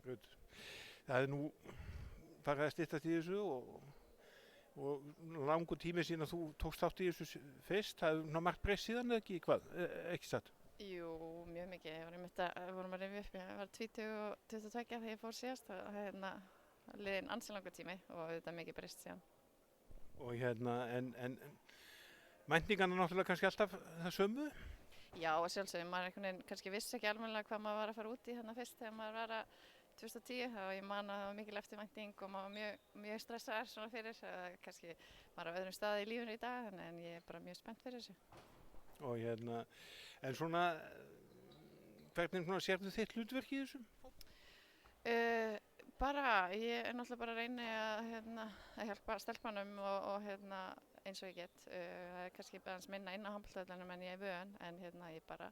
Gut. Það nú farið að styttast í þessu og langur tími síðan að þú tókst þátt í þessu fyrst. Það er margt breyst síðan eða ekki, hvað? Ekki satt? Jú, mjög mikið. Ég var einmitt vorum að rifja upp, ég var 20 og 22 þegar ég fór síðast og liðinn ansi langur tími og þetta mikið breyst síðan. Og en væntingarnar náttúrulega kannski alltaf það sömu? Já, og sjálfsögum, maður einhvern veginn kannski vissi ekki almennilega hvað maður var að fara út í fyrst þegar maður var að 2010 og ég man að það var mikil eftirvænting og maður var mjög stressaður svona fyrir, kannski maður á öðrum staði í lífinu í dag, en ég er bara mjög spennt fyrir þessu. Og en svona, hvernig sérðu þitt hlutverk í þessu? Ég er náttúrulega bara að reyna að hjálpa stelpunum og eins og ég get. Það er kannski aðeins minna inn á handboltavellinum en ég er vön, en ég bara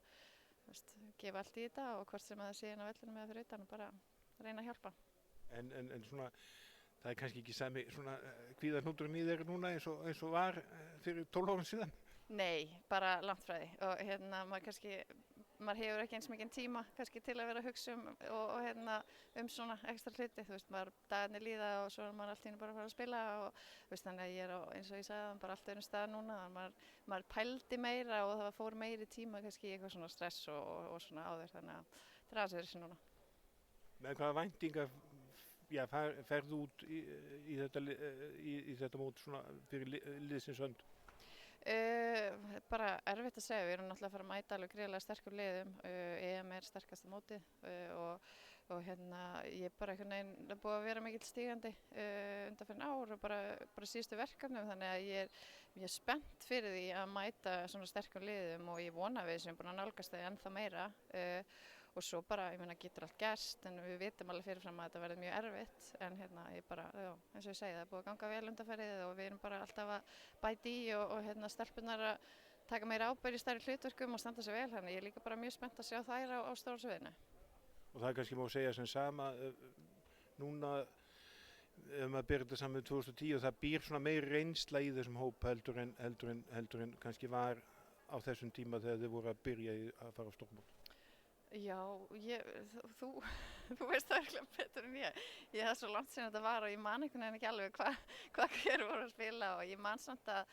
gefa allt í þetta og hvort sem það sé inn á vellinum eða fyrir utan og bara reyna að hjálpa. En svona, það er kannski ekki sami svona kvíðahnúturinn í þér núna eins og var fyrir 12 árum síðan? Nei, bara langt frá því og maður hefur ekki eins mikinn tíma kannski til að vera að hugsa um svona ekstra hluti, þú veist, dagarnir líða og svo er maður allt í einu bara að fara að spila og þannig að ég er eins og ég sagði bara allt öðrum stað núna, maður pældi meira og það fór meiri tíma kannski í eitthvað svona stress og svona áður, þannig að það er aðeins öðru sér núna. Með hvaða væntingar ferðu út í þetta mót svona fyrir liðsins hönd? Bara erfitt að segja, við erum náttúrulega að fara að mæta alveg gríðarlega sterkum liðum, EM er sterkasta mótið og ég er bara einhvern veginn búið að vera mikill stígandi undanfarin ár og bara síðustu verkefnum, þannig að ég er mjög spennt fyrir því að mæta svona sterkum liðum og ég vona að við sem búin að nálgast það ennþá meira og svo bara, ég meina, getur allt gerst en við vitum alveg fyrirfram að þetta verður mjög erfitt en ég bara, eins og ég segi, það er búið að ganga vel undanfarið og við erum bara alltaf að bæta í og stelpurnar að taka meira ábyrgð í stærri hlutverkum og standa sig vel, þannig ég er líka bara mjög spennt að sjá þær á stóra sviðinu. Og það kannski má segja sem sama, núna ef maður byrjar þetta saman með 2010 og það býr svona meiri reynsla í þessum hóp heldur en kannski var á þessum tíma þegar þið voru að byrja að fara á stórmót. Já, þú veist það örgulega betur en ég. Það er svo langt síðan þetta var og ég man einhvern veginn ekki alveg hvað hver voru að spila og ég man samt að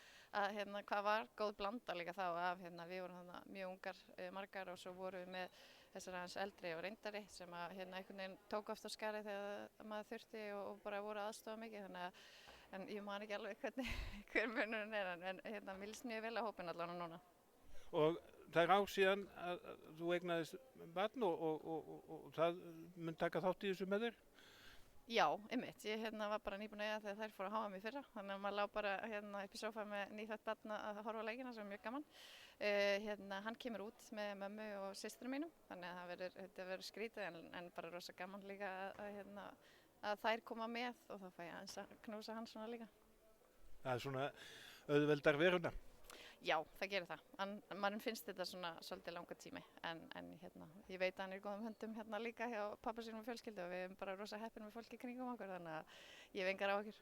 hvað var góð blanda líka þá af við vorum mjög ungar margar og svo vorum við með þessar aðeins eldri og reyndari sem að einhvern veginn tók oft á skarið þegar maður þurfti og bara voru aðstofa mikið en ég man ekki alveg hver munurinn er en mér líst mjög vel á hópinn allavega núna. Og það er ár síðan að þú eignaðist barn og það mun taka þátt í þessu með þér? Já, einmitt. Ég var bara nýbúin að eiga þegar þær fóru að háa mig fyrra. Þannig að maður lá bara upp í sófa með nýfætt barn að horfa á leikina sem er mjög gaman. Hann kemur út með mömmu og systrum mínum. Þannig að þetta verður skrítið en bara rosa gaman líka að þær koma með og þá fæ ég aðeins að knúsa hann svona líka. Það er svona auðveldar veruna? Já, það gerir það. Mann finnst þetta svona svolítið langa tími en ég veit að hann er í góðum höndum líka hjá pabba sínum og fjölskyldu og við erum bara rosa heppin með fólki kringum okkur þannig að ég hef engar áhyggjur.